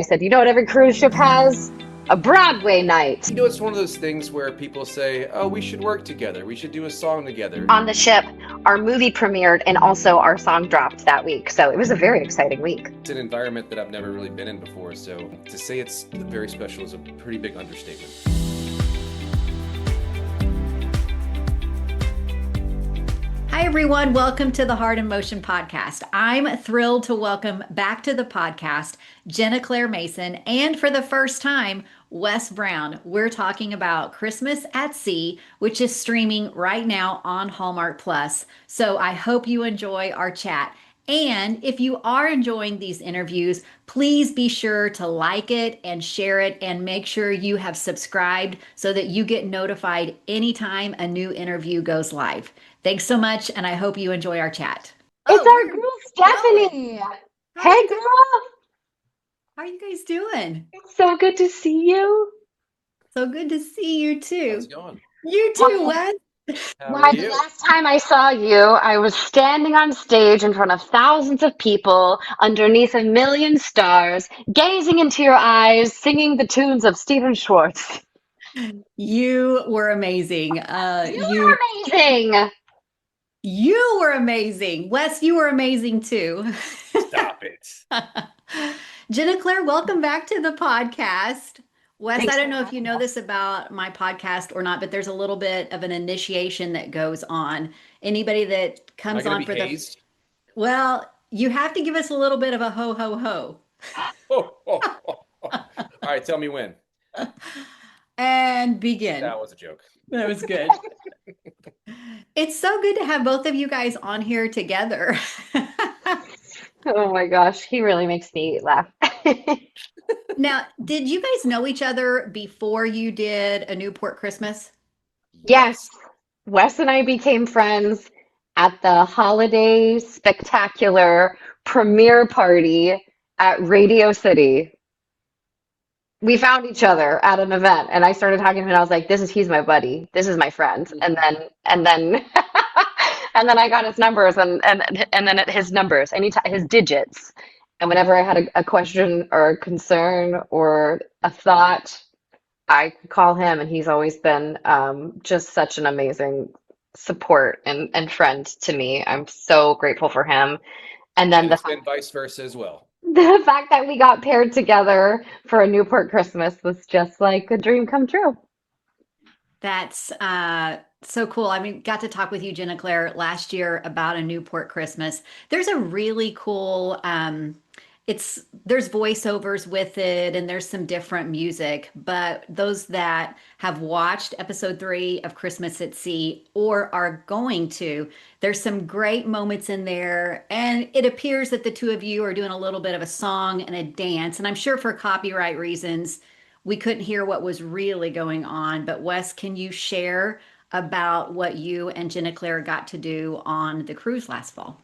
I said, you know what every cruise ship has? A Broadway night. It's one of those things where people say, oh, we should work together. We should do a song together. On the ship, our movie premiered and also our song dropped that week. So it was a very exciting week. It's an environment that I've never really been in before. So to say it's very special is a pretty big understatement. Hi, everyone. Welcome to the Heart in Motion podcast. I'm thrilled to welcome back to the podcast Ginna Claire Mason, and for the first time, Wes Brown. We're talking about Christmas at Sea, which is streaming right now on Hallmark Plus. So I hope you enjoy our chat. And if you are enjoying these interviews, please be sure to like it and share it and make sure you have subscribed so that you get notified anytime a new interview goes live. Thanks so much, and I hope you enjoy our chat. It's our girl, Stephanie. Hey, girl. How are you guys doing? It's so good to see you. So good to see you too. How's it going? You too, Wes. How are The you? last time I saw you, I was standing on stage in front of thousands of people underneath a million stars, gazing into your eyes, singing the tunes of Stephen Schwartz. You were amazing. You're amazing. You were amazing. Wes, you were amazing too. Stop it. Ginna Claire, welcome back to the podcast. Wes, Thanks I don't for know if you having know us. this about my podcast or not, but there's a little bit of an initiation that goes on. Anybody that Am I comes going on to for be hazed? well, you have to give us a little bit of a ho ho ho. Oh, oh, oh, oh. All right, tell me when. And begin. That was a joke. That was good. It's so good to have both of you guys on here together. Oh my gosh, he really makes me laugh. Now, did you guys know each other before you did A Newport Christmas? Yes, Yes. Wes and I became friends at the holiday spectacular premiere party at Radio City. We found each other at an event, and I started talking to him, and I was like, he's my buddy. This is my friend." And then and then I got his numbers and then his numbers, his digits. And whenever I had a question or a concern or a thought, I could call him, and he's always been just such an amazing support and friend to me. I'm so grateful for him. And then And the it's fact been vice versa as well. the fact that we got paired together for a Newport Christmas was just like a dream come true. That's so cool. I mean, got to talk with you, Jenna Claire, last year about A Newport Christmas. There's a really cool there's voiceovers with it and there's some different music, but those that have watched episode 3 of Christmas at Sea or are going to, there's some great moments in there. And it appears that the two of you are doing a little bit of a song and a dance. And I'm sure for copyright reasons, we couldn't hear what was really going on. But Wes, can you share about what you and Jenna Claire got to do on the cruise last fall?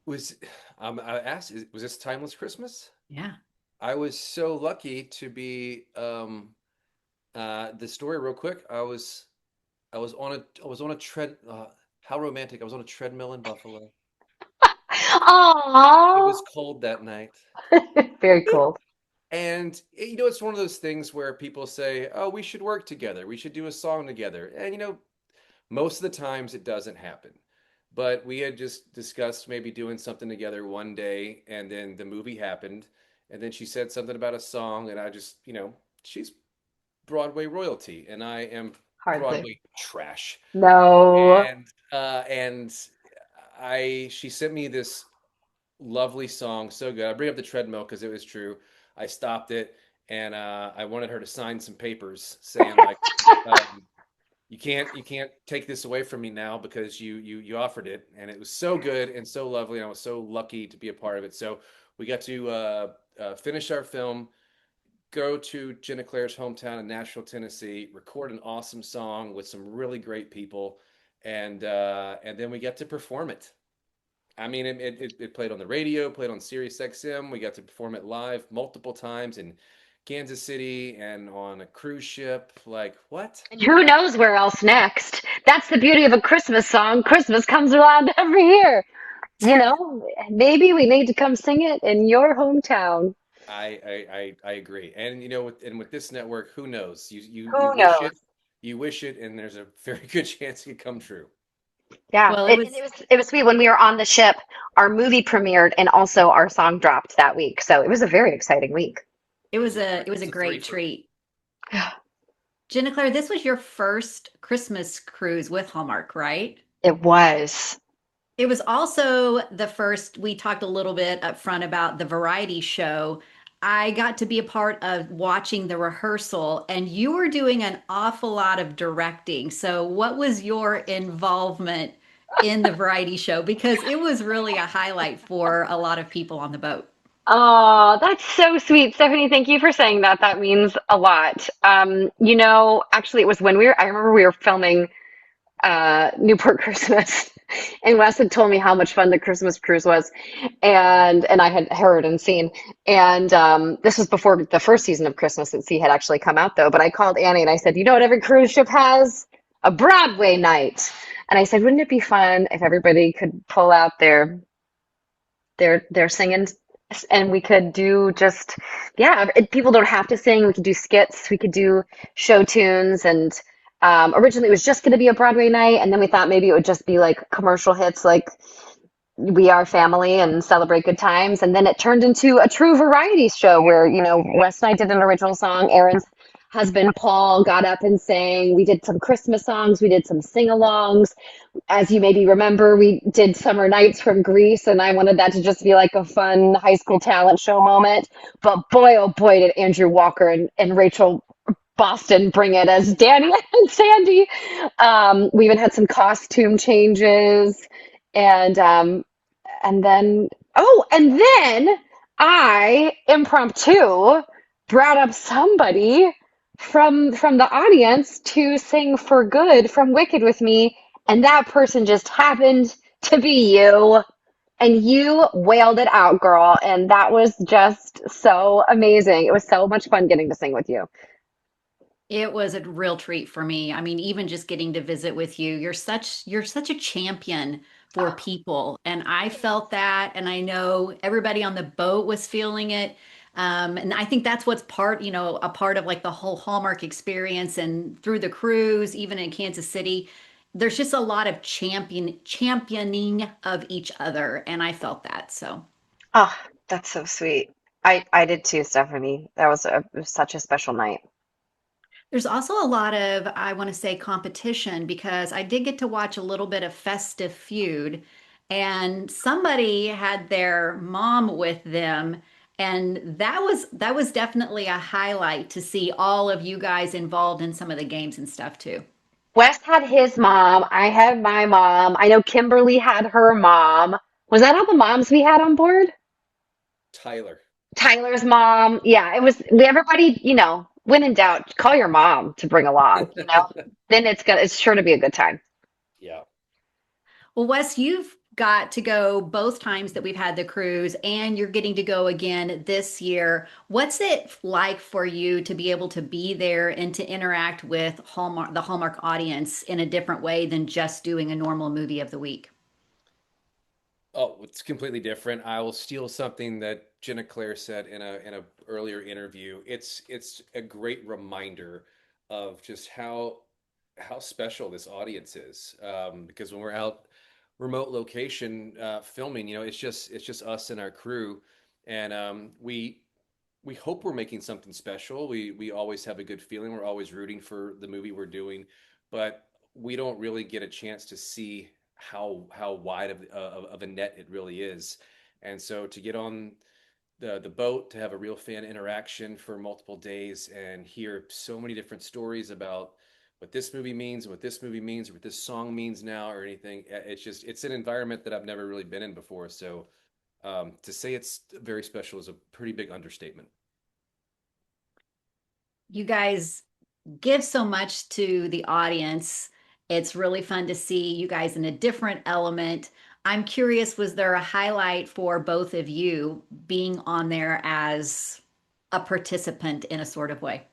Was I asked, was this Timeless Christmas? Yeah. I was so lucky to be the story real quick. I was on a tread how romantic. I was on a treadmill in Buffalo. It Aww. was cold that night. Very cool. And it's one of those things where people say, "Oh, we should work together. We should do a song together." And most of the times it doesn't happen. But we had just discussed maybe doing something together one day, and then the movie happened, and then she said something about a song, and I just, she's Broadway royalty, and I am Hardly. Broadway trash. No. And she sent me this lovely song, so good. I bring up the treadmill because it was true. I stopped it, and I wanted her to sign some papers saying like, um, you can't take this away from me now because you offered it, and it was so good and so lovely, and I was so lucky to be a part of it. So we got to finish our film, go to Jenna Claire's hometown in Nashville, Tennessee, record an awesome song with some really great people, and then we get to perform it. I mean, it played on the radio, played on Sirius XM. We got to perform it live multiple times in Kansas City and on a cruise ship. Like, what? And who knows where else next? That's the beauty of a Christmas song. Christmas comes around every year. Maybe we need to come sing it in your hometown. I agree. And with this network, who knows? You Who wish knows? it, and there's a very good chance it could come true. Yeah, Well, and it was sweet when we were on the ship. Our movie premiered, and also our song dropped that week, so it was a very exciting week. it was a It's a great threefer. treat. Jenna Claire, this was your first Christmas cruise with Hallmark, right? It was. It was also the first, we talked a little bit up front about the variety show. I got to be a part of watching the rehearsal, and you were doing an awful lot of directing. So, what was your involvement in the variety show? Because it was really a highlight for a lot of people on the boat. Oh, that's so sweet, Stephanie. Thank you for saying that. That means a lot. Actually, it was when I remember we were filming Newport Christmas, and Wes had told me how much fun the Christmas cruise was, and I had heard and seen. And this was before the first season of Christmas at Sea had actually come out, though. But I called Annie and I said, you know what every cruise ship has? A Broadway night. And I said, wouldn't it be fun if everybody could pull out their singing, and we could do just, yeah, people don't have to sing. We could do skits, we could do show tunes, and originally it was just going to be a Broadway night, and then we thought maybe it would just be like commercial hits like We Are Family and Celebrate Good Times, and then it turned into a true variety show where, Wes and I did an original song. Aaron's husband Paul got up and sang. We did some Christmas songs, we did some sing-alongs. As you maybe remember, we did Summer Nights from Greece, and I wanted that to just be like a fun high school talent show moment. But boy, oh boy, did Andrew Walker and Rachel Boston bring it as Danny and Sandy. We even had some costume changes, and and then I impromptu brought up somebody from the audience to sing For Good from Wicked with me, and that person just happened to be you. And you wailed it out, girl, and that was just so amazing. It was so much fun getting to sing with you. It was a real treat for me. I mean, even just getting to visit with you, you're such a champion for people. And I felt that, and I know everybody on the boat was feeling it. And I think that's what's a part of like the whole Hallmark experience and through the cruise, even in Kansas City, there's just a lot of championing of each other. And I felt that. So. Oh, that's so sweet. I did too, Stephanie. It was such a special night. There's also a lot of, I want to say, competition because I did get to watch a little bit of Festive Feud, and somebody had their mom with them, and that was definitely a highlight to see all of you guys involved in some of the games and stuff too. Wes had his mom. I had my mom. I know Kimberly had her mom. Was that all the moms we had on board? Tyler. Tyler's mom. Yeah, it was everybody, when in doubt, call your mom to bring along. Then it's sure to be a good time. Yeah. Well, Wes, you've got to go both times that we've had the cruise, and you're getting to go again this year. What's it like for you to be able to be there and to interact with the Hallmark audience in a different way than just doing a normal movie of the week? Oh, it's completely different. I will steal something that Jenna Claire said in a earlier interview. It's a great reminder of just how special this audience is. Because when we're out remote location filming, it's just us and our crew, and we hope we're making something special. We always have a good feeling. We're always rooting for the movie we're doing, but we don't really get a chance to see how wide of a net it really is. And so to get on the boat, to have a real fan interaction for multiple days and hear so many different stories about what this movie means, what this movie means, what this song means now, or anything. It's an environment that I've never really been in before. So to say it's very special is a pretty big understatement. You guys give so much to the audience. It's really fun to see you guys in a different element. I'm curious, was there a highlight for both of you being on there as a participant in a sort of way?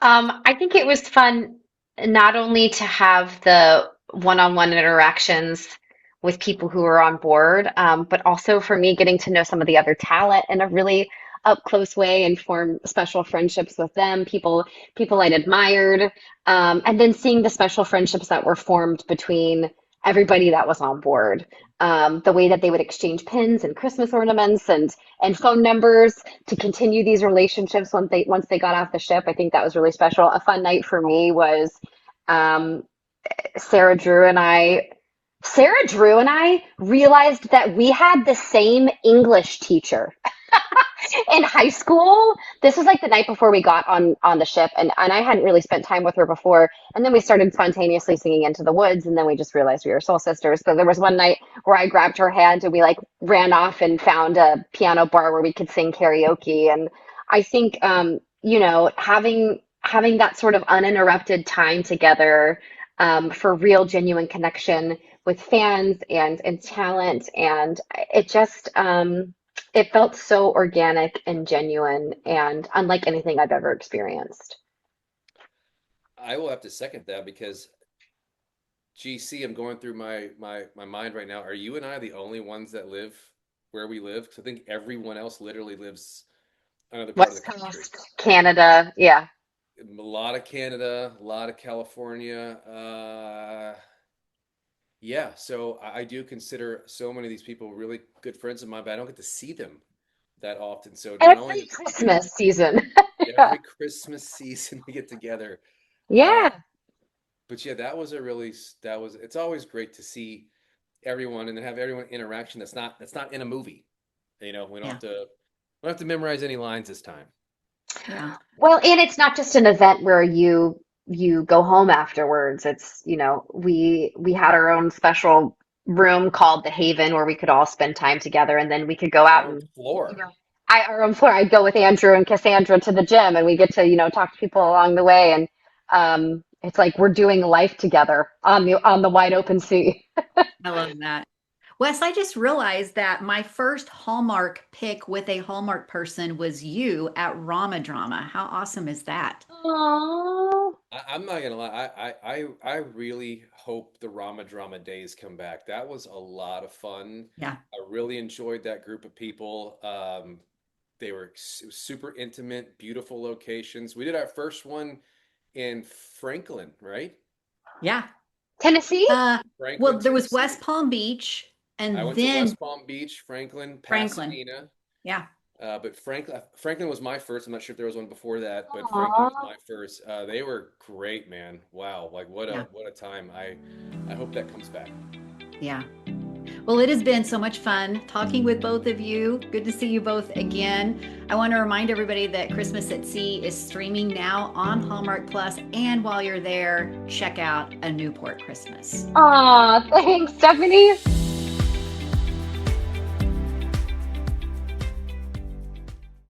I think it was fun not only to have the one-on-one interactions with people who were on board, but also for me getting to know some of the other talent in a really up close way and form special friendships with them, people I'd admired, and then seeing the special friendships that were formed between everybody that was on board. The way that they would exchange pins and Christmas ornaments and phone numbers to continue these relationships once they got off the ship. I think that was really special. A fun night for me was um, Sarah Drew and I. Sarah Drew and I realized that we had the same English teacher in high school. This was like the night before we got on the ship, and I hadn't really spent time with her before. And then we started spontaneously singing Into the Woods, and then we just realized we were soul sisters. So there was one night where I grabbed her hand and we like ran off and found a piano bar where we could sing karaoke. And I think having that sort of uninterrupted time together, for real genuine connection with fans and talent, and it just it felt so organic and genuine and unlike anything I've ever experienced. I will have to second that because GC, I'm going through my mind right now. Are you and I the only ones that live where we live? Because I think everyone else literally lives another part of the West country. Coast, Canada, yeah. A lot of Canada, a lot of California. Yeah, so I do consider so many of these people really good friends of mine, but I don't get to see them that often. So not only Every do we do Christmas season. Yeah. every Christmas season we get together, uh, Yeah. but yeah, that was it's always great to see everyone and then have everyone interaction that's not in a movie. You know, Yeah. we don't have to memorize any lines this time. Yeah. Well, and it's not just an event where you go home afterwards. It's, we had our own special room called the Haven where we could all spend time together, and then we could go Our out own and floor. our own floor. I'd go with Andrew and Cassandra to the gym, and we get to, talk to people along the way, and it's like we're doing life together on the wide open sea. I love that. Wes, I just realized that my first Hallmark pick with a Hallmark person was you at Rama Drama. How awesome is that? Aww. I'm not gonna lie. I really hope the Rama Drama days come back. That was a lot of fun. Yeah. I really enjoyed that group of people. They were super intimate, beautiful locations. We did our first one in Franklin, right? Yeah. Tennessee? Uh, Franklin, well, there was West Tennessee. Palm Beach I and went to then West Palm Beach, Franklin, Franklin. Pasadena. Yeah. But Franklin was my first. I'm not sure if there was one before that, but Franklin was Aww. my first. They were great, man. Wow, like Yeah. what a time. I hope that comes back. Yeah. Well, it has been so much fun talking with both of you. Good to see you both again. I want to remind everybody that Christmas at Sea is streaming now on Hallmark Plus, and while you're there, check out A Newport Christmas. Aw, thanks, Stephanie.